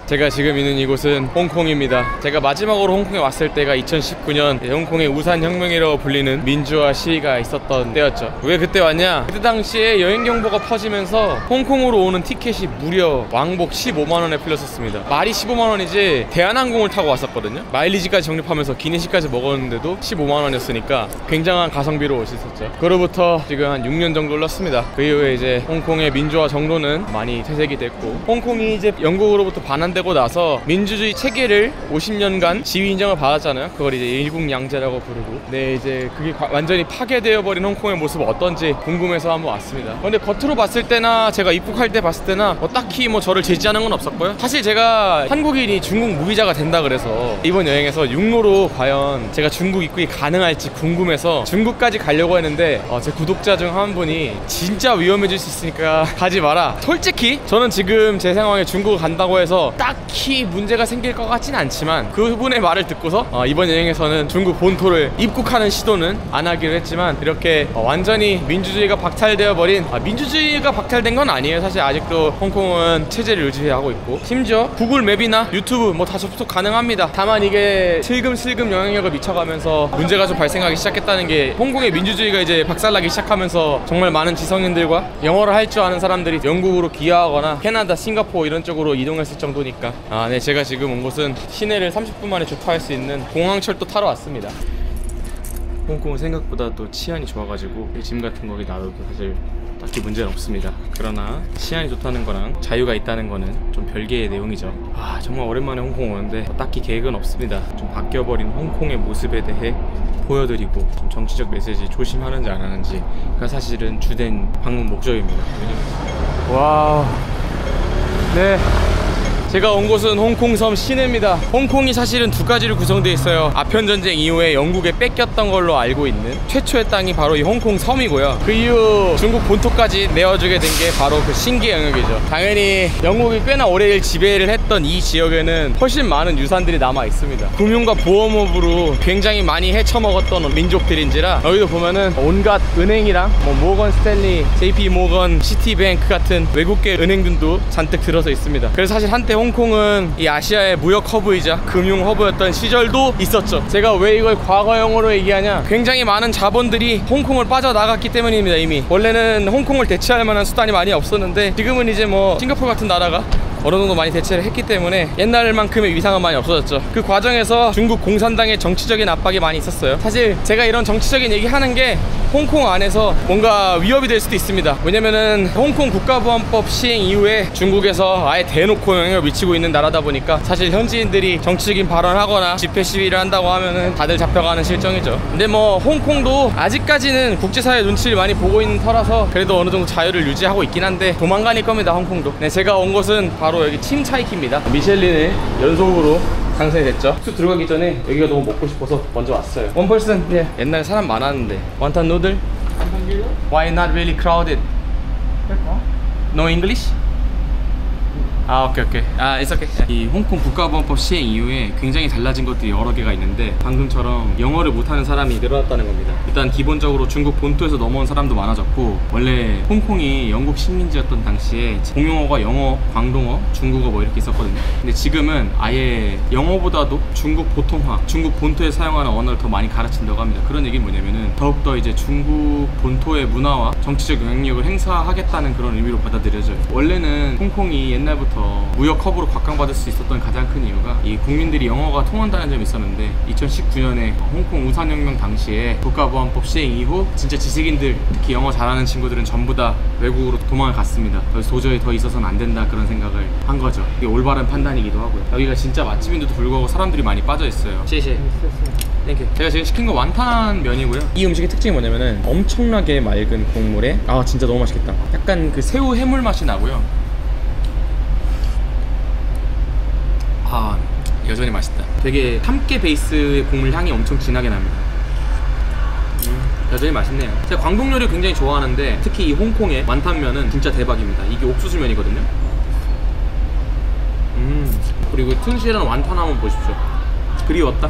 제가 지금 있는 이곳은 홍콩입니다. 제가 마지막으로 홍콩에 왔을 때가 2019년 홍콩의 우산혁명이라고 불리는 민주화 시위가 있었던 때였죠. 왜 그때 왔냐? 그때 당시에 여행 정보가 퍼지면서 홍콩으로 오는 티켓이 무려 왕복 15만원에 풀렸었습니다. 말이 15만원이지 대한항공을 타고 왔었거든요. 마일리지까지 적립하면서 기내식까지 먹었는데도 15만원이었으니까 굉장한 가성비로 올 수 있었죠. 그로부터 지금 한 6년 정도 흘렀습니다. 그 이후에 이제 홍콩의 민주화 정도는 많이 퇴색이 됐고, 홍콩이 이제 영국으로부터 반환되고 나서 민주주의 체계를 50년간 지위 인정을 받았잖아요. 그걸 이제 일국양제라고 부르고. 네, 이제 그게 완전히 파괴되어 버린 홍콩의 모습은 어떤지 궁금해서 한번 왔습니다. 근데 겉으로 봤을 때나 제가 입국할 때 봤을 때나 딱히 저를 제지하는 건 없었고요. 사실 제가 한국인이 중국 무비자가 된다 그래서 이번 여행에서 육로로 과연 제가 중국 입국이 가능할지 궁금해서 중국까지 가려고 했는데 제 구독자 중 한 분이 진짜 위험해질 수 있으니까 가지 마라. 솔직히 저는 지금 제 상황에 중국을 간다고 해서 딱히 문제가 생길 것 같진 않지만, 그분의 말을 듣고서 이번 여행에서는 중국 본토를 입국하는 시도는 안 하기로 했지만, 이렇게 완전히 민주주의가 박탈되어 버린, 민주주의가 박탈된 건 아니에요. 사실 아직도 홍콩은 체제를 유지하고 있고, 심지어 구글 맵이나 유튜브 다 접속 가능합니다. 다만 이게 슬금슬금 영향력을 미쳐가면서 문제가 좀 발생하기 시작했다는 게, 홍콩의 민주주의가 이제 박살나기 시작하면서 정말 많은 지성인들과 영어를 할 줄 아는 사람들이 영국으로 기여하거나 캐나다, 싱가포르 이런 쪽으로 이동했을 정도니까. 네, 제가 지금 온 곳은 시내를 30분 만에 주파할 수 있는 공항철도 타러 왔습니다. 홍콩은 생각보다 또 치안이 좋아가지고 짐 같은 거 놔둬도 사실 딱히 문제는 없습니다. 그러나 치안이 좋다는 거랑 자유가 있다는 거는 좀 별개의 내용이죠. 정말 오랜만에 홍콩 오는데 딱히 계획은 없습니다. 좀 바뀌어버린 홍콩의 모습에 대해 보여드리고, 좀 정치적 메시지 조심하는지 안 하는지가 사실은 주된 방문 목적입니다. 와우. 네, 제가 온 곳은 홍콩섬 시내입니다. 홍콩이 사실은 두 가지로 구성되어 있어요. 아편전쟁 이후에 영국에 뺏겼던 걸로 알고 있는 최초의 땅이 바로 이 홍콩 섬이고요. 그 이후 중국 본토까지 내어주게 된 게 바로 그 신기 영역이죠. 당연히 영국이 꽤나 오래 지배를 했던 이 지역에는 훨씬 많은 유산들이 남아 있습니다. 금융과 보험업으로 굉장히 많이 헤쳐먹었던 민족들인지라, 여기도 보면은 온갖 은행이랑 모건 스탠리, JP 모건, 시티뱅크 같은 외국계 은행들도 잔뜩 들어서 있습니다. 그래서 사실 한때 홍콩은 이 아시아의 무역 허브이자 금융 허브였던 시절도 있었죠. 제가 왜 이걸 과거형으로 얘기하냐, 굉장히 많은 자본들이 홍콩을 빠져나갔기 때문입니다. 이미 원래는 홍콩을 대체할 만한 수단이 많이 없었는데, 지금은 이제 싱가포르 같은 나라가 어느 정도 많이 대체를 했기 때문에 옛날만큼의 위상은 많이 없어졌죠. 그 과정에서 중국 공산당의 정치적인 압박이 많이 있었어요. 사실 제가 이런 정치적인 얘기 하는 게 홍콩 안에서 뭔가 위협이 될 수도 있습니다. 왜냐면은 홍콩 국가보안법 시행 이후에 중국에서 아예 대놓고 영향을 미치고 있는 나라다 보니까, 사실 현지인들이 정치적인 발언을 하거나 집회 시위를 한다고 하면은 다들 잡혀가는 실정이죠. 근데 홍콩도 아직까지는 국제사회 눈치를 많이 보고 있는 터라서 그래도 어느 정도 자유를 유지하고 있긴 한데, 조만간일 겁니다, 홍콩도. 네, 제가 온 곳은 바로 여기 침 차이키입니다. 미셸린에 연속으로 당선이 됐죠. 숙소 들어가기 전에 여기가 너무 먹고 싶어서 먼저 왔어요. 원 퍼슨. 예. 옛날에 사람 많았는데. 원탄 누들? Why not really crowded? No English? 오케이. It's okay. 이 홍콩 국가보안법 시행 이후에 굉장히 달라진 것들이 여러 개가 있는데, 방금처럼 영어를 못하는 사람이 늘어났다는 겁니다. 일단 기본적으로 중국 본토에서 넘어온 사람도 많아졌고, 원래 홍콩이 영국 식민지였던 당시에 공용어가 영어, 광동어, 중국어 이렇게 있었거든요. 근데 지금은 아예 영어보다도 중국 보통화, 중국 본토에 사용하는 언어를 더 많이 가르친다고 합니다. 그런 얘기는 뭐냐면은 더욱더 이제 중국 본토의 문화와 정치적 영향력을 행사하겠다는 그런 의미로 받아들여져요. 원래는 홍콩이 옛날부터 무역 허브로 각광받을 수 있었던 가장 큰 이유가, 이 국민들이 영어가 통한다는 점이 있었는데, 2019년에 홍콩 우산혁명 당시에 국가보안법 시행 이후 진짜 지식인들, 특히 영어 잘하는 친구들은 전부 다 외국으로 도망을 갔습니다. 그래서 도저히 더 있어서는 안 된다, 그런 생각을 한 거죠. 이게 올바른 판단이기도 하고요. 여기가 진짜 맛집인데도 불구하고 사람들이 많이 빠져 있어요. 시시. 땡큐. 제가 지금 시킨 거 완탄 면이고요. 이 음식의 특징이 뭐냐면은 엄청나게 맑은 국물에, 진짜 너무 맛있겠다. 약간 그 새우 해물 맛이 나고요. 여전히 맛있다. 되게 참깨 베이스의 국물 향이 엄청 진하게 납니다. 여전히 맛있네요. 제가 광동 요리 굉장히 좋아하는데, 특히 이 홍콩의 완탄면은 진짜 대박입니다. 이게 옥수수면이거든요. 그리고 튼실한 완탄 한번 보십시오. 그리웠다.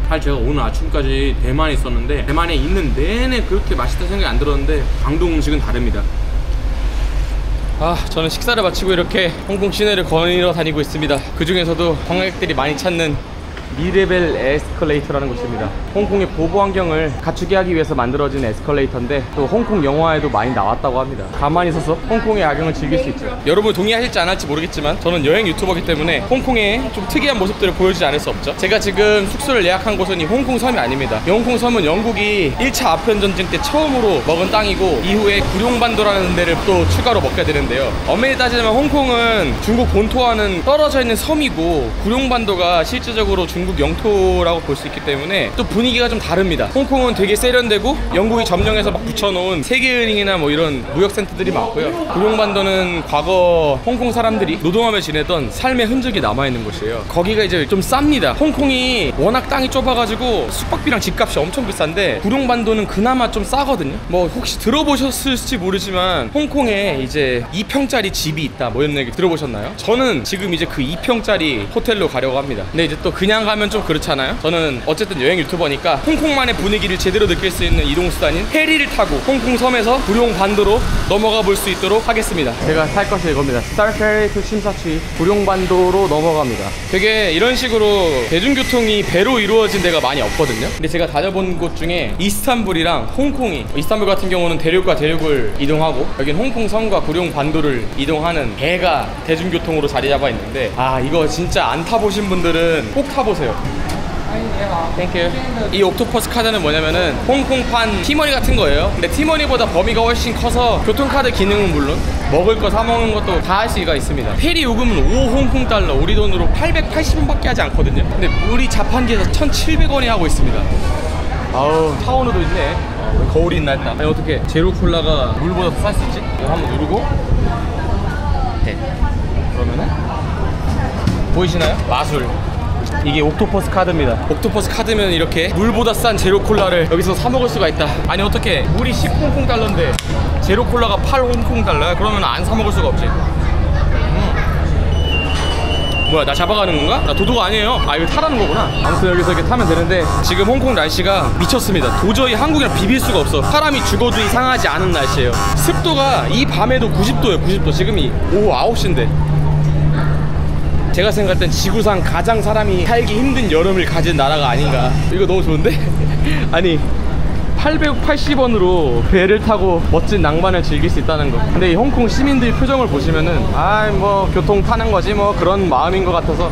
사실 제가 오늘 아침까지 대만에 있었는데, 대만에 있는 내내 그렇게 맛있다는 생각이 안 들었는데, 광동 음식은 다릅니다. 저는 식사를 마치고 이렇게 홍콩 시내를 거닐어 다니고 있습니다. 그 중에서도 관광객들이 많이 찾는 미레벨 에스컬레이터라는 곳입니다. 홍콩의 보보 환경을 갖추게 하기 위해서 만들어진 에스컬레이터인데 또 홍콩 영화에도 많이 나왔다고 합니다. 가만히 서서 홍콩의 야경을 즐길 수 있죠. 여러분 동의하실지 안 할지 모르겠지만 저는 여행 유튜버이기 때문에 홍콩의 좀 특이한 모습들을 보여주지 않을 수 없죠. 제가 지금 숙소를 예약한 곳은 이 홍콩 섬이 아닙니다. 이 홍콩 섬은 영국이 1차 아편전쟁 때 처음으로 먹은 땅이고 이후에 구룡반도라는 데를 또 추가로 먹게 되는데요. 엄밀히 따지면 홍콩은 중국 본토와는 떨어져 있는 섬이고 구룡반도가 실질적으로 중국 영토라고 볼 수 있기 때문에 또 분위기가 좀 다릅니다. 홍콩은 되게 세련되고 영국이 점령해서 막 붙여놓은 세계은행이나 뭐 이런 무역센터들이 많고요. 구룡반도는 과거 홍콩 사람들이 노동하며 지내던 삶의 흔적이 남아있는 곳이에요. 거기가 이제 좀 쌉니다. 홍콩이 워낙 땅이 좁아가지고 숙박비랑 집값이 엄청 비싼데 구룡반도는 그나마 좀 싸거든요. 뭐 혹시 들어보셨을지 모르지만 홍콩에 이제 2평짜리 집이 있다 뭐 이런 얘기 들어보셨나요? 저는 지금 이제 그 2평짜리 호텔로 가려고 합니다. 근데 이제 또 그냥 가면 좀 그렇잖아요. 저는 어쨌든 여행 유튜버니까 홍콩만의 분위기를 제대로 느낄 수 있는 이동수단인 페리를 타고 홍콩 섬에서 구룡반도로 넘어가 볼 수 있도록 하겠습니다. 제가 탈 것이 이겁니다. 스타페리 투 심사추이 구룡반도로 넘어갑니다. 되게 이런 식으로 대중교통이 배로 이루어진 데가 많이 없거든요. 근데 제가 다녀본 곳 중에 이스탄불이랑 홍콩이, 이스탄불 같은 경우는 대륙과 대륙을 이동하고 여긴 홍콩 섬과 구룡반도를 이동하는 배가 대중교통으로 자리 잡아 있는데 이거 진짜 안 타보신 분들은 꼭 타보세요. 땡큐. 이 옥토퍼스 카드는 뭐냐면은 홍콩판 티머니 같은 거예요. 근데 티머니보다 범위가 훨씬 커서 교통카드 기능은 물론 먹을 거 사 먹는 것도 다 할 수가 있습니다. 페리 요금은 5홍콩 달러, 우리 돈으로 880원밖에 하지 않거든요. 근데 우리 자판기에서 1,700원이 하고 있습니다. 타오누도 있네. 거울이 있나 했다. 아니 어떻게 제로 콜라가 물보다 더 쌀 수 있지? 이거 한번 누르고 그러면은 보이시나요? 마술. 이게 옥토퍼스 카드입니다. 옥토퍼스 카드면 이렇게 물보다 싼 제로 콜라를 여기서 사 먹을 수가 있다. 아니 어떻게 물이 10홍콩 달러인데 제로 콜라가 8홍콩 달러야? 그러면 안 사 먹을 수가 없지. 뭐야, 나 잡아가는 건가? 나 도둑 아니에요. 이거 타라는 거구나. 아무튼 여기서 이렇게 타면 되는데 지금 홍콩 날씨가 미쳤습니다. 도저히 한국이랑 비빌 수가 없어. 사람이 죽어도 이상하지 않은 날씨예요. 습도가 이 밤에도 90도예요 90도. 지금이 오후 9시인데 제가 생각할 땐 지구상 가장 사람이 살기 힘든 여름을 가진 나라가 아닌가. 이거 너무 좋은데? 아니 880원으로 배를 타고 멋진 낭만을 즐길 수 있다는 거. 근데 이 홍콩 시민들 표정을 보시면은 뭐 교통 타는 거지 뭐 그런 마음인 것 같아서.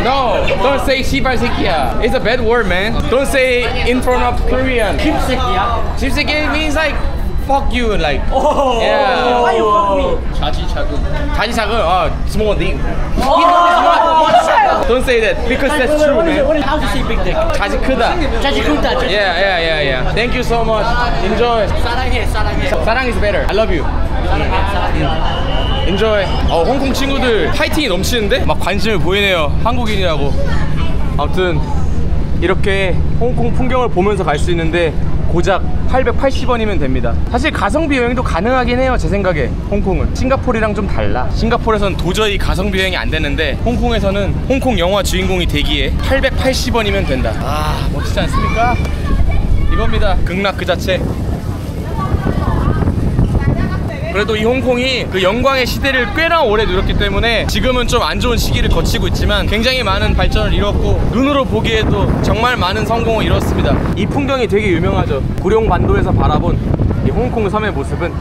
No, don't say 시발새끼야. It's a bad word, man. Don't say in front of Korean. 집새끼야? 집새끼 means like fuck you, like. Yeah. Why you fuck me? 자지자금. small dick. Don't say that because that's true, man. How to say big dick? 자지 크다. 자지 크다. Yeah. Thank you so much. Enjoy. 사랑해. 사랑 is better. I love you. Enjoy. 홍콩 친구들 파이팅이 넘치는데 막 관심을 보이네요. 한국인이라고. 아무튼 이렇게 홍콩 풍경을 보면서 갈 수 있는데 고작 880원이면 됩니다. 사실 가성비 여행도 가능하긴 해요. 제 생각에 홍콩은 싱가포르랑 좀 달라. 싱가포르에서는 도저히 가성비 여행이 안 되는데 홍콩에서는 홍콩 영화 주인공이 되기에 880원이면 된다. 멋지지 않습니까? 이겁니다. 극락 그 자체. 그래도 이 홍콩이 그 영광의 시대를 꽤나 오래 누렸기 때문에 지금은 좀 안 좋은 시기를 거치고 있지만 굉장히 많은 발전을 이뤘고 눈으로 보기에도 정말 많은 성공을 이뤘습니다. 이 풍경이 되게 유명하죠. 구룡반도에서 바라본 이 홍콩 섬의 모습은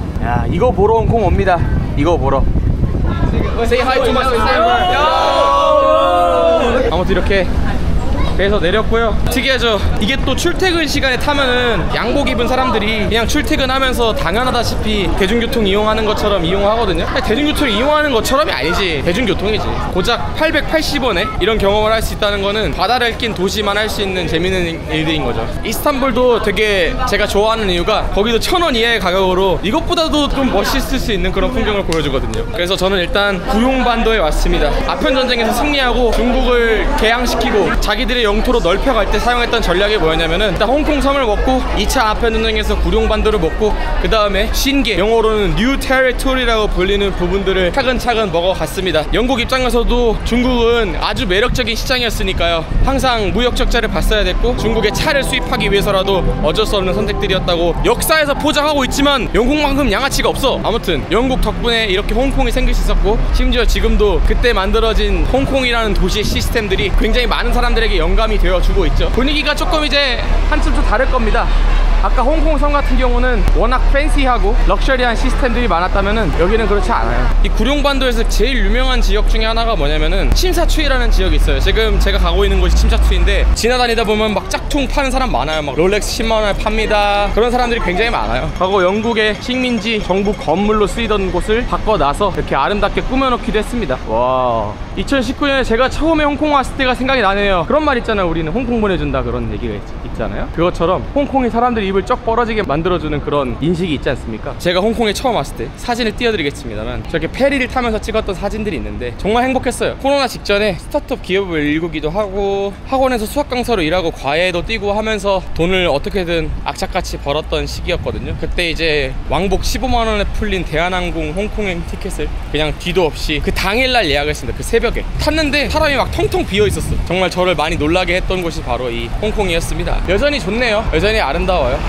이거 보러 홍콩 옵니다. 이거 보러. Say hi to my subscriber. 아무튼 이렇게 배에서 내렸고요. 특이하죠. 이게 또 출퇴근 시간에 타면은 양복 입은 사람들이 그냥 출퇴근하면서 당연하다시피 대중교통 이용하는 것처럼 이용하거든요. 대중교통 이용하는 것처럼이 아니지. 대중교통이지. 고작 880원에 이런 경험을 할 수 있다는 거는 바다를 낀 도시만 할 수 있는 재밌는 일들인 거죠. 이스탄불도 되게 제가 좋아하는 이유가 거기도 1,000원 이하의 가격으로 이것보다도 좀 멋있을 수 있는 그런 풍경을 보여주거든요. 그래서 저는 일단 구룡반도에 왔습니다. 아편전쟁에서 승리하고 중국을 개항시키고 자기들의 영토로 넓혀갈 때 사용했던 전략이 뭐였냐면은 일단 홍콩 섬을 먹고 2차 아편전쟁에서 구룡반도를 먹고 그 다음에 신계, 영어로는 뉴 테리토리라고 불리는 부분들을 차근차근 먹어갔습니다. 영국 입장에서도 중국은 아주 매력적인 시장이었으니까요, 항상 무역 적자를 봤어야 됐고 중국의 차를 수입하기 위해서라도 어쩔 수 없는 선택들이었다고 역사에서 포장하고 있지만 영국만큼 양아치가 없어. 아무튼 영국 덕분에 이렇게 홍콩이 생길 수 있었고, 심지어 지금도 그때 만들어진 홍콩이라는 도시의 시스템들이 굉장히 많은 사람들에게 영감이 되어주고 있죠. 분위기가 조금 이제 한층 좀 다를 겁니다. 아까 홍콩 섬 같은 경우는 워낙 팬시하고 럭셔리한 시스템들이 많았다면은 여기는 그렇지 않아요. 이 구룡반도에서 제일 유명한 지역 중에 하나가 뭐냐면은 침사추이라는 지역이 있어요. 지금 제가 가고 있는 곳이 침사추이인데 지나다니다 보면 막 짝퉁 파는 사람 많아요. 막 롤렉스 10만원에 팝니다. 그런 사람들이 굉장히 많아요. 과거 영국의 식민지 정부 건물로 쓰이던 곳을 바꿔놔서 이렇게 아름답게 꾸며놓기도 했습니다. 와, 2019년에 제가 처음에 홍콩 왔을 때가 생각이 나네요. 그런 말 있잖아요, 우리는 홍콩 보내준다, 그런 얘기가 있잖아요. 그것처럼 홍콩이 사람들이 입을 쩍 벌어지게 만들어주는 그런 인식이 있지 않습니까? 제가 홍콩에 처음 왔을 때 사진을 띄워드리겠습니다만 저렇게 페리를 타면서 찍었던 사진들이 있는데 정말 행복했어요. 코로나 직전에 스타트업 기업을 일구기도 하고 학원에서 수학 강사로 일하고 과외도 뛰고 하면서 돈을 어떻게든 악착같이 벌었던 시기였거든요. 그때 이제 왕복 15만원에 풀린 대한항공 홍콩행 티켓을 그냥 뒤도 없이 그 당일날 예약했습니다. 그 새벽에 탔는데 사람이 막 텅텅 비어있었어. 정말 저를 많이 놀라게 했던 곳이 바로 이 홍콩이었습니다. 여전히 좋네요. 여전히 아름다워요.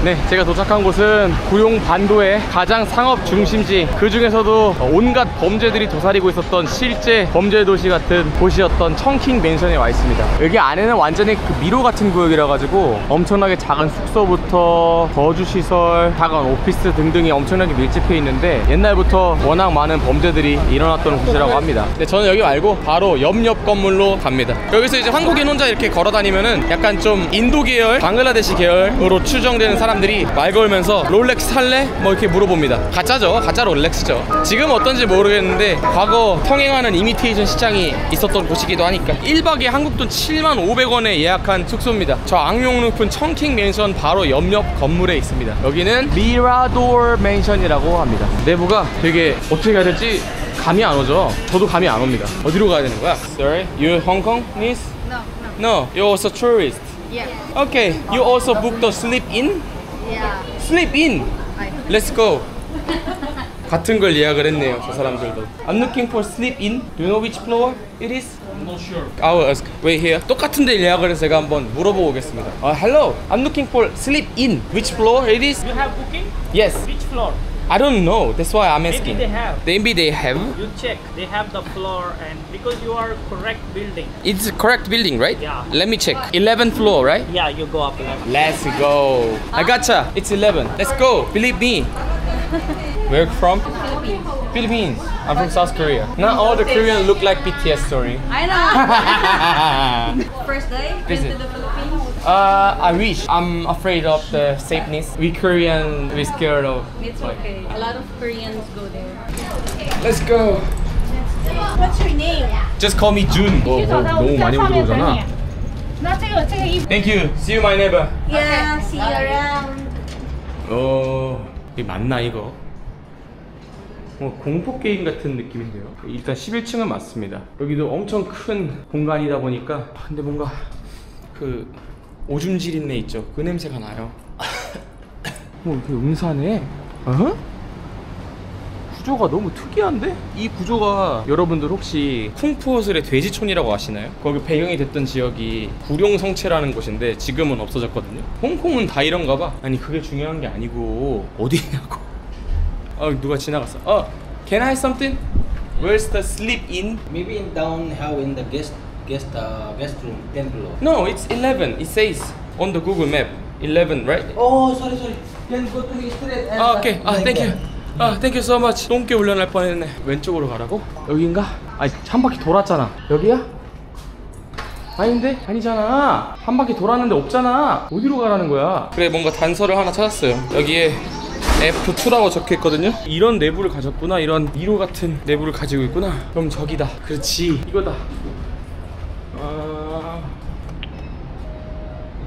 네, 제가 도착한 곳은 구룡반도의 가장 상업 중심지, 그 중에서도 온갖 범죄들이 도사리고 있었던 실제 범죄 도시 같은 곳이었던 청킹 맨션에 와 있습니다. 여기 안에는 완전히 그 미로 같은 구역이라 가지고 엄청나게 작은 숙소부터 거주시설, 작은 오피스 등등이 엄청나게 밀집해 있는데 옛날부터 워낙 많은 범죄들이 일어났던 곳이라고 합니다. 근데 저는 여기 말고 바로 옆 건물로 갑니다. 여기서 이제 한국인 혼자 이렇게 걸어 다니면은 약간 좀 인도 계열, 방글라데시 계열으로 추정되는 사람들이 말 걸면서 롤렉스 살래? 뭐 이렇게 물어봅니다. 가짜죠. 가짜 롤렉스죠. 지금 어떤지 모르겠는데 과거 통행하는 이미테이션 시장이 있었던 곳이기도 하니까 1박에 한국 돈 75,500원에 예약한 숙소입니다. 저 악명 높은 청킹 맨션 바로 옆 건물에 있습니다. 여기는 미라돌 맨션이라고 합니다. 내부가 되게 어떻게 해야 될지 감이 안 오죠. 저도 감이 안 옵니다. 어디로 가야 되는 거야? Sorry, you Hong Kongese? No, you're also tourist. Yeah. Okay, you also booked the sleep in? Yeah. Sleep in. Let's go. 같은 걸 예약을 했네요, 저 사람들도. I'm looking for sleep in. Do you know which floor it is? I'm not sure. I will ask. Wait here. 똑같은 데 예약을 해서 제가 한번 물어보고 오겠습니다. Hello. I'm looking for sleep in. Which floor it is? You have booking? Yes. Which floor? I don't know. That's why I'm asking. Maybe they have. Maybe they have. You check. They have the floor, and because you are correct building. It's the correct building, right? Yeah. Let me check. 11th floor, right? Yeah, you go up level. Let's go. I gotcha. It's 11. Let's go. Believe me. Where from? Philippines. I'm from South Korea. Not all the Koreans look like BTS, sorry. I know. First day Visit. to the Philippines. I wish. I'm afraid of the safeness. We Korean, we scared of. It's okay. A lot of Koreans go there. Let's go. What's your name? Just call me Jun. 너무 많이 들어오잖아. Thank you. See you, my neighbor. Yeah. See you around. 이게 맞나 이거? 공포 게임 같은 느낌인데요. 일단 11층은 맞습니다. 여기도 엄청 큰 공간이다 보니까 근데 뭔가 그 오줌 지린내 있죠? 그 냄새가 나요. 이렇게 음산해. 구조가 너무 특이한데? 이 구조가 여러분들 혹시 쿵푸어슬의 돼지촌이라고 아시나요? 거기 배경이 됐던 지역이 구룡성체라는 곳인데 지금은 없어졌거든요. 홍콩은 다 이런가 봐. 아니 그게 중요한 게 아니고 어디냐고. 누가 지나갔어. Can I have something? Where's the sleep in? Maybe in down how in the guest room 10 below. No, it's 11. It says on the Google map 11, right? Oh, sorry. Can go to the street and Okay. Thank you. Thank you so much. 똥개 훈련할 뻔했네. 왼쪽으로 가라고? 여긴가? 한 바퀴 돌았잖아. 여기야? 아닌데? 아니잖아. 한 바퀴 돌았는데 없잖아. 어디로 가라는 거야? 그래, 뭔가 단서를 하나 찾았어요. 여기에 F2라고 적혀있거든요. 이런 내부를 가졌구나. 이런 미로 같은 내부를 가지고 있구나. 그럼 저기다. 그렇지, 이거다.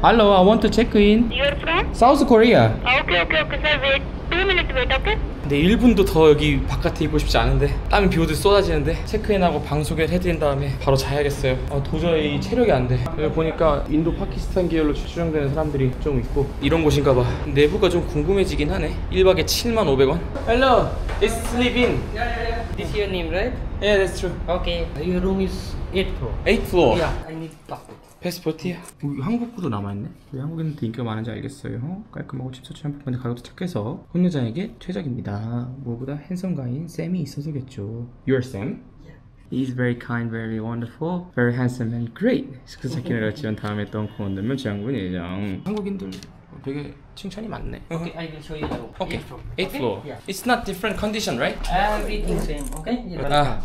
Hello, I want to check in. You're from? South Korea. Okay, sir. Wait. 2 minutes wait, okay? 근데 1분도 더 여기 바깥에 있고 싶지 않은데 땀이 비 오듯이 쏟아지는데 체크인하고 방 소개를 해드린 다음에 바로 자야겠어요. 도저히 체력이 안 돼. 여기 보니까 인도 파키스탄 계열로 추정되는 사람들이 좀 있고 이런 곳인가 봐. 내부가 좀 궁금해지긴 하네. 1박에 7,500원. Hello, it's sleep-in. This your name, right? Yeah, that's true. Okay. Your room is 8th floor. 8th floor. Yeah, I need passport. 패스포트야. 한국구도 남아있네. 왜 한국인한테 인기가 많은지 알겠어요. 깔끔하고 집서치 한 번에 가격도 착해서 혼여자에게 최적입니다. 무엇보다 핸섬가인 샘이 있어서겠죠. You're Sam? He's very kind, very wonderful, very handsome and great. 스크사키네가 지원 다음에 또 홍콩 온다면 지향군 예정. 한국인들 되게 칭찬이 많네. Okay, I will show you the room. Okay, 8th floor. 8th floor. Yeah. It's not different condition, right? Everything same, okay? Ah,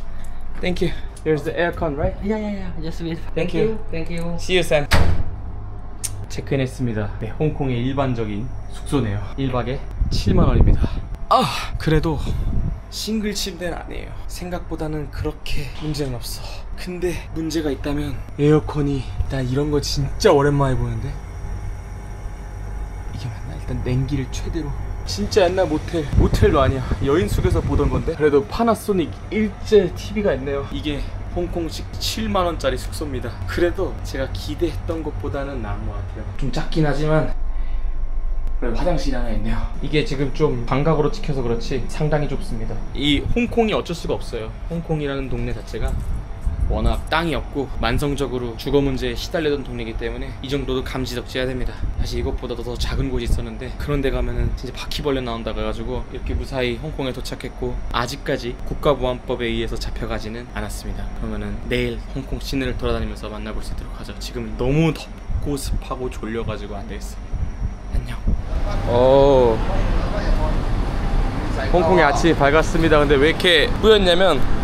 thank you. There's the aircon, right? Yeah. Just wait. Thank you. Thank you. See you, Sam. 체크인했습니다. 네, 홍콩의 일반적인 숙소네요. 1박에 7만원입니다. 아, 그래도 싱글 침대는 아니에요. 생각보다는 그렇게 문제는 없어. 근데 문제가 있다면 에어컨이, 나 이런 거 진짜 오랜만에 보는데 이게 맞나? 일단 냉기를 최대로. 진짜 옛날 모텔도 아니야. 여인숙에서 보던 건데 그래도 파나소닉 일제 TV가 있네요. 이게 홍콩식 7만원짜리 숙소입니다. 그래도 제가 기대했던 것보다는 나은 것 같아요. 좀 작긴 하지만 그래도 화장실이 하나 있네요. 이게 지금 좀 광각으로 찍혀서 그렇지 상당히 좁습니다. 이 홍콩이 어쩔 수가 없어요. 홍콩이라는 동네 자체가 워낙 땅이 없고 만성적으로 주거 문제에 시달리던 동네이기 때문에 이 정도도 감지덕지해야 됩니다. 사실 이것보다도 더 작은 곳이 있었는데 그런 데 가면은 진짜 바퀴벌레 나온다 그래가지고 이렇게 무사히 홍콩에 도착했고 아직까지 국가보안법에 의해서 잡혀가지는 않았습니다. 그러면은 내일 홍콩 시내를 돌아다니면서 만나볼 수 있도록 하죠. 지금 너무 덥고 습하고 졸려가지고 안 되겠어. 안녕. 오, 홍콩의 아침이 밝았습니다. 근데 왜 이렇게 뿌였냐면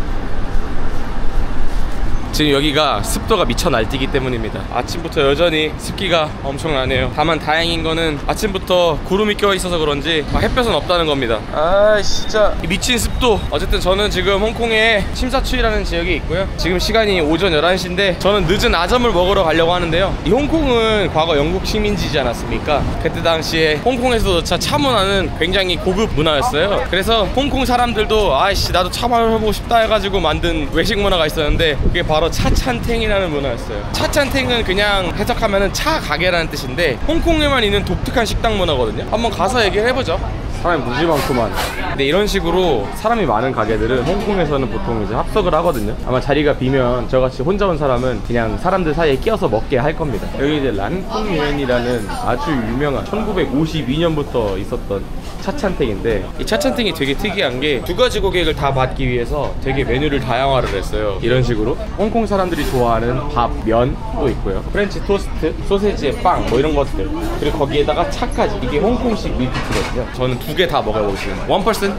지금 여기가 습도가 미쳐 날뛰기 때문입니다. 아침부터 여전히 습기가 엄청나네요. 다만 다행인 거는 아침부터 구름이 껴있어서 그런지 햇볕은 없다는 겁니다. 아 진짜 미친 습도. 어쨌든 저는 지금 홍콩의 심사추이라는 지역에 있고요. 지금 시간이 오전 11시인데 저는 늦은 아점을 먹으러 가려고 하는데요. 이 홍콩은 과거 영국 식민지지 않았습니까? 그때 당시에 홍콩에서조차 차 문화는 굉장히 고급 문화였어요. 그래서 홍콩 사람들도 아이씨 나도 차 마셔보고 싶다 해가지고 만든 외식 문화가 있었는데 그게 바로 차찬탱이라는 문화였어요. 차찬탱은 그냥 해석하면은 차 가게라는 뜻인데 홍콩에만 있는 독특한 식당 문화거든요. 한번 가서 얘기를 해보죠. 사람이 무지 많구만. 근데 이런 식으로 사람이 많은 가게들은 홍콩에서는 보통 이제 합석을 하거든요. 아마 자리가 비면 저같이 혼자 온 사람은 그냥 사람들 사이에 끼어서 먹게 할 겁니다. 여기 이제 란콩유엔이라는 아주 유명한 1952년부터 있었던 차찬탱인데 이 차찬탱이 되게 특이한 게 두 가지 고객을 다 받기 위해서 되게 메뉴를 다양화를 했어요. 이런 식으로 홍콩 사람들이 좋아하는 밥, 면도 있고요. 프렌치 토스트, 소세지에 빵 뭐 이런 것들, 그리고 거기에다가 차까지. 이게 홍콩식 밀키트거든요. 저는 두 개 다 먹어보겠습니다. 원 퍼슨.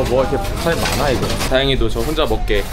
뭐 이렇게 사람이 많아 이거. 다행히도 저 혼자 먹게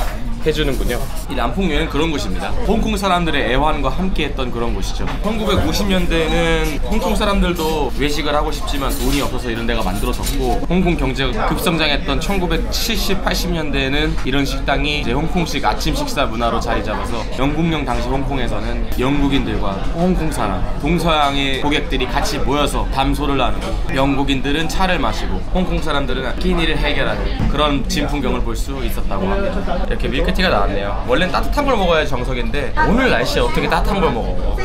해주는군요. 이 란풍유엔은 그런 곳입니다. 홍콩 사람들의 애환과 함께했던 그런 곳이죠. 1950년대에는 홍콩 사람들도 외식을 하고 싶지만 돈이 없어서 이런 데가 만들어졌고 홍콩 경제가 급성장했던 1970, 80년대에는 이런 식당이 이제 홍콩식 아침 식사 문화로 자리 잡아서 영국령 당시 홍콩에서는 영국인들과 홍콩 사람, 동서양의 고객들이 같이 모여서 담소를 나누고 영국인들은 차를 마시고 홍콩 사람들은 끼니를 해결하는 그런 진풍경을 볼 수 있었다고 합니다. 이렇게 밀크티가 나왔네요. 원래는 따뜻한 걸 먹어야지 정석인데 오늘 날씨에 어떻게 따뜻한 걸 먹어.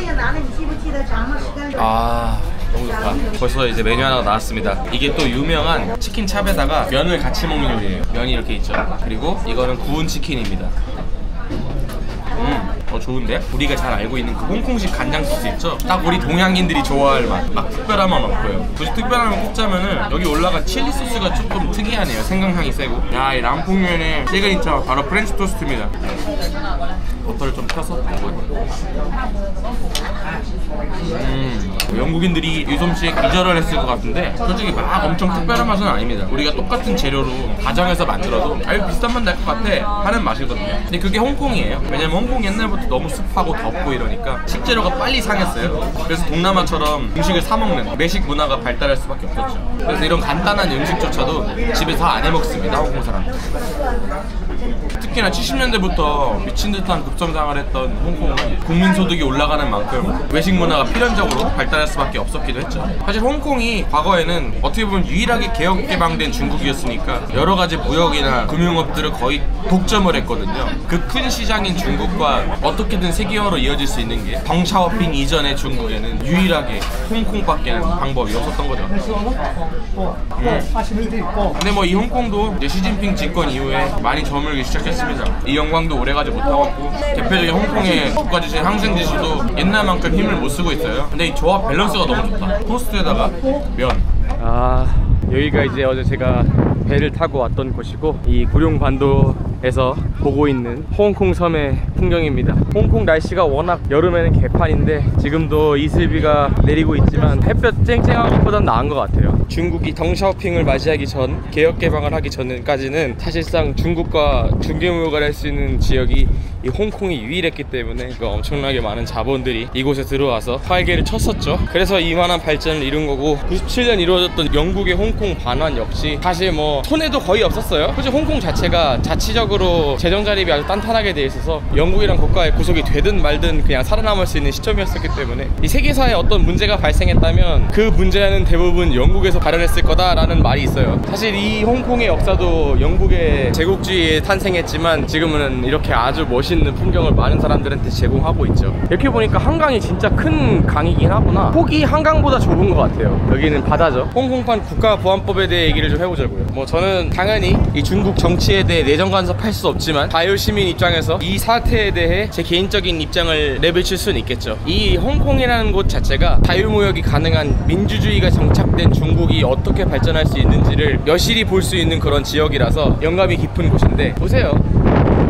아 너무 좋다. 벌써 이제 메뉴 하나가 나왔습니다. 이게 또 유명한 치킨 찹에다가 면을 같이 먹는 요리예요. 면이 이렇게 있죠. 그리고 이거는 구운 치킨입니다. 좋은데? 우리가 잘 알고 있는 그 홍콩식 간장 소스 있죠? 딱 우리 동양인들이 좋아할 맛. 막 특별함은 없고요. 굳이 특별함을 꼽자면은 여기 올라간 칠리 소스가 조금 특이하네요. 생강향이 세고. 야, 이 란풍면의 시그니처 바로 프렌치 토스트입니다. 버터를 좀 펴서 먹어요. 영국인들이 이 솜씨에 기절을 했을 것 같은데 솔직히 막 엄청 특별한 맛은 아닙니다. 우리가 똑같은 재료로 가정에서 만들어도 아유 비슷한 맛 날 것 같아 하는 맛이거든요. 근데 그게 홍콩이에요. 왜냐면 홍콩 옛날부터 너무 습하고 덥고 이러니까 식재료가 빨리 상했어요. 그래서 동남아처럼 음식을 사 먹는 매식 문화가 발달할 수밖에 없었죠. 그래서 이런 간단한 음식조차도 집에서 안 해 먹습니다. 홍콩 사람들. 특히나 70년대부터 미친 듯한 급성장을 했던 홍콩은 국민소득이 올라가는 만큼 외식 문화가 필연적으로 발달할 수밖에 없었기도 했죠. 사실 홍콩이 과거에는 어떻게 보면 유일하게 개혁 개방된 중국이었으니까 여러 가지 무역이나 금융업들을 거의 독점을 했거든요. 그 큰 시장인 중국과 어떻게든 세계화로 이어질 수 있는 게 덩샤오핑 이전의 중국에는 유일하게 홍콩밖에 방법이 없었던 거죠. 근데 뭐 이 홍콩도 이제 시진핑 집권 이후에 많이 저물기 시작했습니다. 이 영광도 오래가지 못하고 있고 대표적인 홍콩의 국가지수 항생지수도 옛날만큼 힘을 못 쓰고 있어요. 근데 이 조합 밸런스가 너무 좋다. 토스트에다가 면. 여기가 이제 어제 제가 배를 타고 왔던 곳이고 이 구룡반도에서 보고 있는 홍콩 섬의 풍경입니다. 홍콩 날씨가 워낙 여름에는 개판인데 지금도 이슬비가 내리고 있지만 햇볕 쨍쨍한 것보단 나은 것 같아요. 중국이 덩샤오핑을 맞이하기 전, 개혁 개방을 하기 전까지는 사실상 중국과 중개무역을 할 수 있는 지역이 이 홍콩이 유일했기 때문에 그 엄청나게 많은 자본들이 이곳에 들어와서 활개를 쳤었죠. 그래서 이만한 발전을 이룬 거고 97년 이루어졌던 영국의 홍콩 반환 역시 사실 뭐 손해도 거의 없었어요. 사실 홍콩 자체가 자치적으로 재정 자립이 아주 단단하게 돼 있어서 영국이랑 국가에 구속이 되든 말든 그냥 살아남을 수 있는 시점이었기 때문에 이 세계사에 어떤 문제가 발생했다면 그 문제는 대부분 영국에서 발현했을 거다라는 말이 있어요. 사실 이 홍콩의 역사도 영국의 제국주의에 탄생했지만 지금은 이렇게 아주 멋있는 풍경을 많은 사람들한테 제공하고 있죠. 이렇게 보니까 한강이 진짜 큰 강이긴 하구나. 폭이 한강보다 좁은 것 같아요. 여기는 바다죠. 홍콩판 국가보안법에 대해 얘기를 좀 해보자고요. 뭐 저는 당연히 이 중국 정치에 대해 내정 간섭할 수 없지만 자유시민 입장에서 이 사태에 대해 제 개인적인 입장을 내비칠 수는 있겠죠. 이 홍콩이라는 곳 자체가 자유무역이 가능한 민주주의가 정착된 중국이 어떻게 발전할 수 있는지를 여실히 볼 수 있는 그런 지역이라서 영감이 깊은 곳인데 보세요.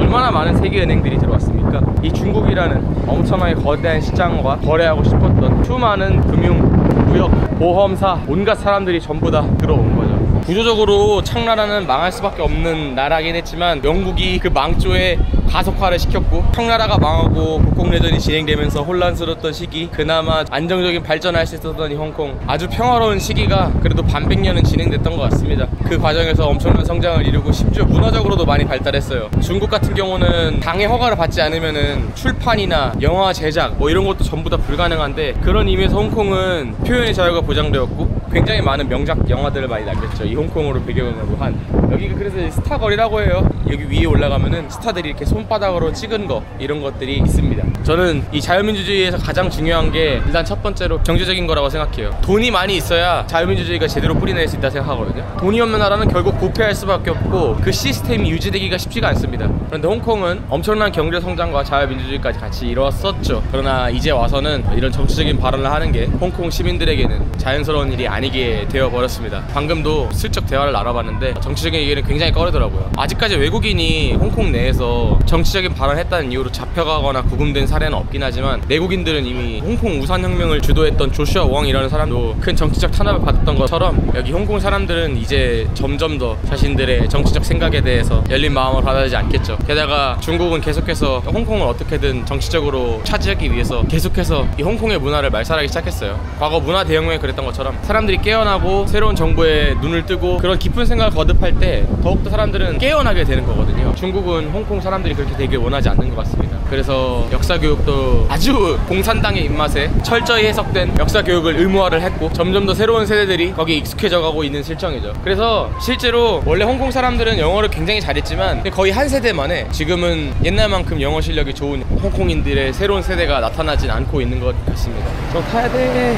얼마나 많은 세계은행들이 들어왔습니까? 이 중국이라는 엄청나게 거대한 시장과 거래하고 싶었던 수많은 금융, 무역, 보험사 온갖 사람들이 전부 다 들어온 거죠. 구조적으로 청나라는 망할 수밖에 없는 나라긴 했지만 영국이 그 망조에 가속화를 시켰고 청나라가 망하고 국공내전이 진행되면서 혼란스러웠던 시기, 그나마 안정적인 발전할 수 있었던 이 홍콩, 아주 평화로운 시기가 그래도 반백년은 진행됐던 것 같습니다. 그 과정에서 엄청난 성장을 이루고 심지어 문화적으로도 많이 발달했어요. 중국 같은 경우는 당의 허가를 받지 않으면은 출판이나 영화 제작 뭐 이런 것도 전부 다 불가능한데 그런 의미에서 홍콩은 표현의 자유가 보장되었고 굉장히 많은 명작 영화들을 많이 남겼죠. 이 홍콩으로 배경으로 한 여기가 그래서 스타 거리라고 해요. 여기 위에 올라가면은 스타들이 이렇게 손바닥으로 찍은 거 이런 것들이 있습니다. 저는 이 자유민주주의에서 가장 중요한 게 일단 첫 번째로 경제적인 거라고 생각해요. 돈이 많이 있어야 자유민주주의가 제대로 뿌리낼 수 있다 생각하거든요. 돈이 없는 나라는 결국 부패할 수밖에 없고 그 시스템이 유지되기가 쉽지가 않습니다. 그런데 홍콩은 엄청난 경제 성장과 자유민주주의까지 같이 이뤘었죠. 그러나 이제 와서는 이런 정치적인 발언을 하는 게 홍콩 시민들에게는 자연스러운 일이 아니게 되어버렸습니다. 방금도 슬쩍 대화를 나눠봤는데 정치적인 얘기는 굉장히 꺼리더라고요. 아직까지 외국인이 홍콩 내에서 정치적인 발언을 했다는 이유로 잡혀가거나 구금된 사례는 없긴 하지만 내국인들은 이미 홍콩 우산혁명을 주도했던 조슈아 왕이라는 사람도 큰 정치적 탄압을 받았던 것처럼 여기 홍콩 사람들은 이제 점점 더 자신들의 정치적 생각에 대해서 열린 마음을 받아들이지 않겠죠. 게다가 중국은 계속해서 홍콩을 어떻게든 정치적으로 차지하기 위해서 계속해서 이 홍콩의 문화를 말살하기 시작했어요. 과거 문화 대혁명에 그랬던 것처럼 사람들이 깨어나고 새로운 정부에 눈을 뜨고 그런 깊은 생각을 거듭할 때 더욱더 사람들은 깨어나게 되는 거거든요. 중국은 홍콩 사람들이 그렇게 되길 원하지 않는 것 같습니다. 그래서 역사교육도 아주 공산당의 입맛에 철저히 해석된 역사교육을 의무화를 했고 점점 더 새로운 세대들이 거기에 익숙해져 가고 있는 실정이죠. 그래서 실제로 원래 홍콩 사람들은 영어를 굉장히 잘했지만 거의 한 세대 만에 지금은 옛날만큼 영어 실력이 좋은 홍콩인들의 새로운 세대가 나타나진 않고 있는 것 같습니다. 저 타야 돼.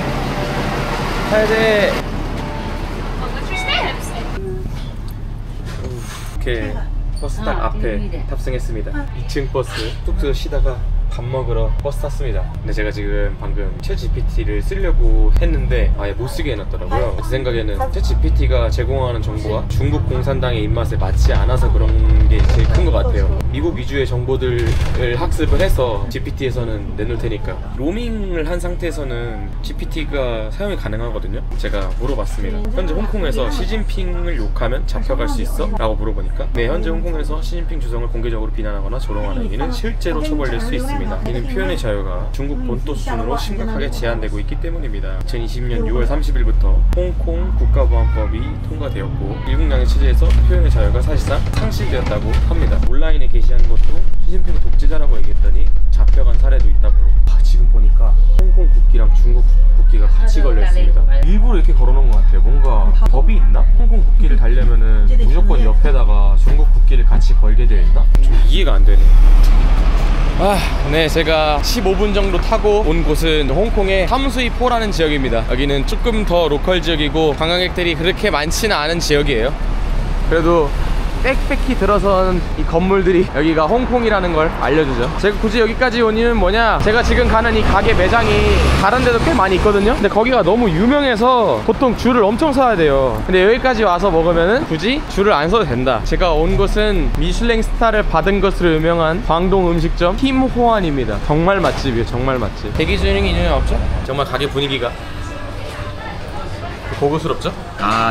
타야 돼. 이렇게 버스 딱 앞에 탑승했습니다. 2층 버스 뚝뚝 쉬다가 밥 먹으러 버스 탔습니다. 근데 제가 지금 방금 챗GPT를 쓰려고 했는데 아예 못 쓰게 해놨더라고요. 제 생각에는 챗GPT가 제공하는 정보가 중국 공산당의 입맛에 맞지 않아서 그런 게 제일 큰 것 같아요. 미국 위주의 정보들을 학습을 해서 GPT에서는 내놓을 테니까 로밍을 한 상태에서는 GPT가 사용이 가능하거든요. 제가 물어봤습니다. 현재 홍콩에서 시진핑을 욕하면 잡혀갈 수 있어? 라고 물어보니까 네, 현재 홍콩에서 시진핑 주성을 공개적으로 비난하거나 조롱하는 행위는 실제로 처벌될 수 있습니다 합니다. 이는 표현의 자유가 중국 본토 수준으로 심각하게 제한되고 있기 때문입니다. 2020년 6월 30일부터 홍콩 국가보안법이 통과되었고 일국양의 체제에서 표현의 자유가 사실상 상실되었다고 합니다. 온라인에 게시한 것도 시진핑 독재자라고 얘기했더니 잡혀간 사례도 있다고. 지금 보니까 홍콩 국기랑 중국 국기가 같이 걸려있습니다. 일부러 이렇게 걸어놓은 것 같아요. 뭔가 법이 있나? 홍콩 국기를 달려면은 무조건 옆에다가 중국 국기를 같이 걸게 되어 있나? 좀 이해가 안 되네. 네, 제가 15분 정도 타고 온 곳은 홍콩의 함수이포라는 지역입니다. 여기는 조금 더 로컬 지역이고 관광객들이 그렇게 많지는 않은 지역이에요. 그래도 빽빽히 들어선 이 건물들이 여기가 홍콩이라는 걸 알려주죠. 제가 굳이 여기까지 온 이유는 뭐냐, 제가 지금 가는 이 가게 매장이 다른 데도 꽤 많이 있거든요. 근데 거기가 너무 유명해서 보통 줄을 엄청 서야 돼요. 근데 여기까지 와서 먹으면은 굳이 줄을 안 서도 된다. 제가 온 곳은 미슐랭 스타를 받은 것으로 유명한 광동 음식점 팀호안입니다. 정말 맛집이에요. 정말 맛집. 대기 중인 인연 없죠? 정말 가게 분위기가 고급스럽죠?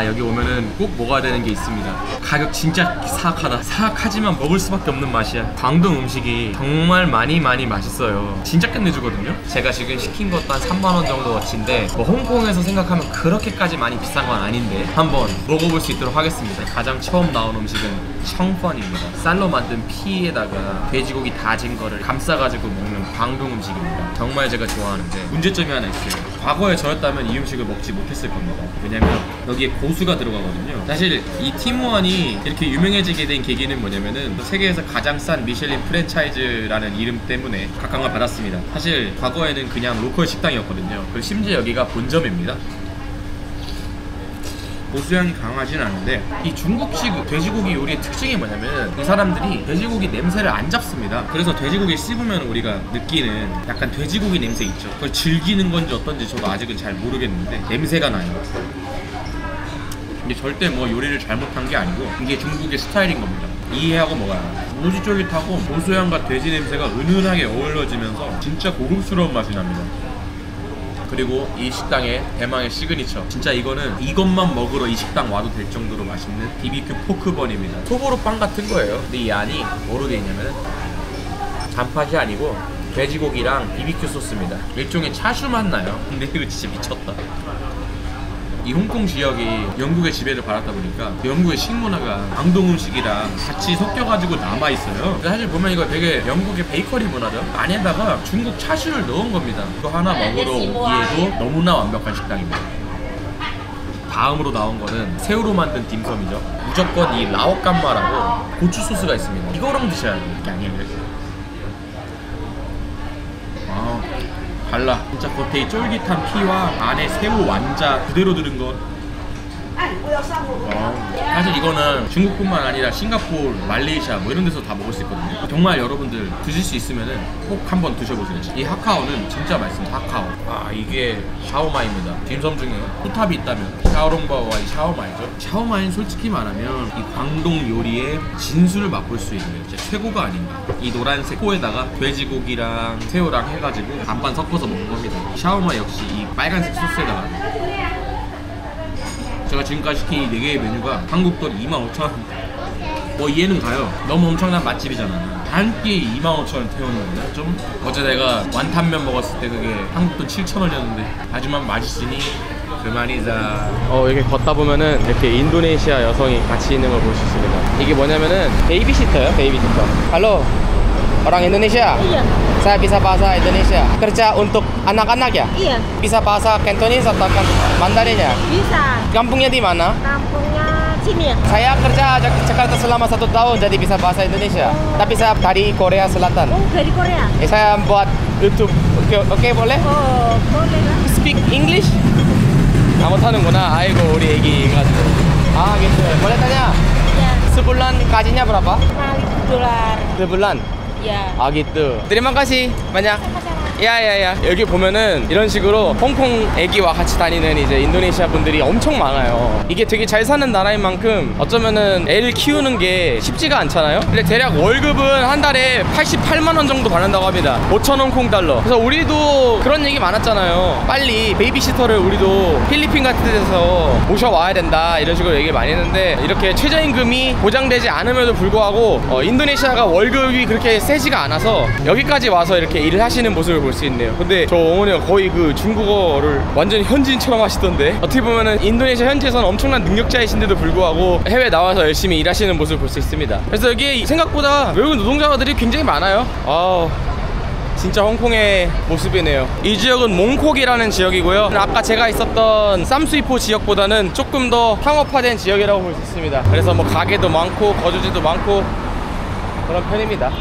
여기 오면은 꼭 먹어야 되는 게 있습니다. 가격 진짜 사악하다. 사악하지만 먹을 수밖에 없는 맛이야. 광동 음식이 정말 많이 맛있어요. 진짜 끝내주거든요. 제가 지금 시킨 것도 한 3만원 정도 어치인데 뭐 홍콩에서 생각하면 그렇게까지 많이 비싼 건 아닌데 한번 먹어볼 수 있도록 하겠습니다. 가장 처음 나온 음식은 청펀입니다. 쌀로 만든 피에다가 돼지고기 다진 거를 감싸가지고 먹는 광동 음식입니다. 정말 제가 좋아하는데 문제점이 하나 있어요. 과거에 저였다면 이 음식을 먹지 못했을 겁니다. 왜냐면 여기에 고수가 들어가거든요. 사실 이 팀호안이 이렇게 유명해지게 된 계기는 뭐냐면은 세계에서 가장 싼 미슐린 프랜차이즈라는 이름 때문에 각광을 받았습니다. 사실 과거에는 그냥 로컬 식당이었거든요. 그리고 심지어 여기가 본점입니다. 고수향이 강하진 않은데 이 중국식 돼지고기 요리의 특징이 뭐냐면 이 사람들이 돼지고기 냄새를 안 잡습니다. 그래서 돼지고기 씹으면 우리가 느끼는 약간 돼지고기 냄새 있죠. 그걸 즐기는 건지 어떤지 저도 아직은 잘 모르겠는데 냄새가 나요. 근데 절대 뭐 요리를 잘못한 게 아니고 이게 중국의 스타일인 겁니다. 이해하고 먹어요. 무지 쫄깃하고 고수향과 돼지 냄새가 은은하게 어우러지면서 진짜 고급스러운 맛이 납니다. 그리고 이 식당의 대망의 시그니처, 진짜 이거는 이것만 먹으러 이 식당 와도 될 정도로 맛있는 BBQ 포크번입니다. 소보로 빵 같은 거예요. 근데 이 안이 뭐로 되어 있냐면 단팥이 아니고 돼지고기랑 BBQ 소스입니다. 일종의 차슈 맛 나요. 근데 이거 진짜 미쳤다. 이 홍콩 지역이 영국의 지배를 받았다 보니까 영국의 식문화가 광동 음식이랑 같이 섞여가지고 남아있어요. 사실 보면 이거 되게 영국의 베이커리 문화죠. 안에다가 중국 차슈를 넣은 겁니다. 이거 하나 먹으러 오기에도 너무나 완벽한 식당입니다. 다음으로 나온 거는 새우로 만든 딤섬이죠. 무조건 이 라오깐마라고 고추 소스가 있습니다. 이거랑 드셔야 돼요. 이게 아니에요. 달라. 진짜 겉에 이 쫄깃한 피와 안에 새우 완자 그대로 들은 것. 사실 이거는 중국뿐만 아니라 싱가포르, 말레이시아 뭐 이런 데서 다 먹을 수 있거든요. 정말 여러분들 드실 수 있으면은 꼭 한번 드셔보세요. 이 하카오는 진짜 맛있습니다. 하카오. 이게 샤오마입니다. 딤섬 중에 포탑이 있다면 샤오롱바오와 이 샤오마이죠. 샤오마이는 솔직히 말하면 이 광동 요리의 진수를 맛볼 수 있는 진짜 최고가 아닌가. 이 노란색 포에다가 돼지고기랑 새우랑 해가지고 반반 섞어서 먹는 겁니다. 샤오마 역시 이 빨간색 소스에다가 제가 지금까지 시킨 이 4개의 메뉴가 한국 돈 25,000원. 뭐 이해는 가요. 너무 엄청난 맛집이잖아. 한 끼에 25,000원 태우는 거죠. 좀 어제 내가 완탄면 먹었을 때 그게 한국 돈 7,000원이었는데 하지만 맛있으니 그만이자. 이렇게 걷다 보면은 이렇게 인도네시아 여성이 같이 있는 걸 볼 수 있습니다. 이게 뭐냐면은 베이비시터예요. 베이비시터. Halo, orang Indonesia? Iya. Saya bisa bahasa Indonesia. Kerja untuk anak-anak ya? Iya. Bisa bahasa Cantonese atau Mandarin ya? Bisa. Kampungnya di mana? Kampungnya sini ya? Saya kerja Jakarta selama 1 tahun jadi bisa bahasa Indonesia. Tapi saya dari Korea Selatan. Oh, dari Korea. Saya buat YouTube. Oke, boleh? Oh, boleh lah. Speak English? Kamu tahu는구나. 아이고 우리 애기가. gitu. Boleh tanya? Ya. Sebulan gajinya berapa? $5. Sebulan. Ya. gitu. Terima kasih banyak. Sama-sama. 야야야 여기 보면은 이런 식으로 홍콩 애기와 같이 다니는 이제 인도네시아 분들이 엄청 많아요. 이게 되게 잘 사는 나라인 만큼 어쩌면은 애를 키우는 게 쉽지가 않잖아요. 근데 대략 월급은 한 달에 88만 원 정도 받는다고 합니다. 5천 홍콩 달러. 그래서 우리도 그런 얘기 많았잖아요. 빨리 베이비시터를 우리도 필리핀 같은 데서 모셔와야 된다 이런 식으로 얘기를 많이 했는데 이렇게 최저임금이 보장되지 않음에도 불구하고 인도네시아가 월급이 그렇게 세지가 않아서 여기까지 와서 이렇게 일을 하시는 모습을 볼 수 있네요. 근데 저 어머니가 거의 그 중국어를 완전 현지인처럼 하시던데 어떻게 보면은 인도네시아 현지에서는 엄청난 능력자이신데도 불구하고 해외 나와서 열심히 일하시는 모습을 볼 수 있습니다. 그래서 여기 생각보다 외국 노동자들이 굉장히 많아요. 진짜 홍콩의 모습이네요. 이 지역은 몽콕이라는 지역이고요. 아까 제가 있었던 쌈수이포 지역보다는 조금 더 상업화된 지역이라고 볼 수 있습니다. 그래서 뭐 가게도 많고 거주지도 많고 그런 편입니다.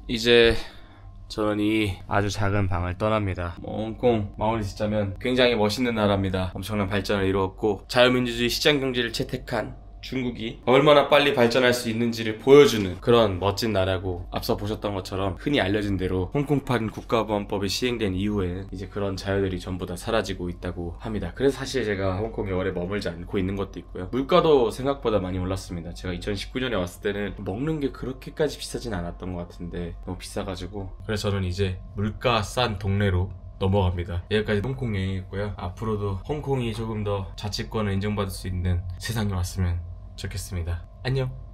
이제 저는 이 아주 작은 방을 떠납니다. 홍콩 마무리 짓자면 굉장히 멋있는 나라입니다. 엄청난 발전을 이루었고 자유민주주의 시장경제를 채택한 중국이 얼마나 빨리 발전할 수 있는지를 보여주는 그런 멋진 나라고, 앞서 보셨던 것처럼 흔히 알려진 대로 홍콩판 국가보안법이 시행된 이후에 이제 그런 자유들이 전부 다 사라지고 있다고 합니다. 그래서 사실 제가 홍콩에 오래 머물지 않고 있는 것도 있고요. 물가도 생각보다 많이 올랐습니다. 제가 2019년에 왔을 때는 먹는 게 그렇게까지 비싸진 않았던 것 같은데 너무 비싸가지고, 그래서 저는 이제 물가 싼 동네로 넘어갑니다. 여기까지 홍콩 여행이었고요. 앞으로도 홍콩이 조금 더 자치권을 인정받을 수 있는 세상이 왔으면 좋겠습니다. 안녕.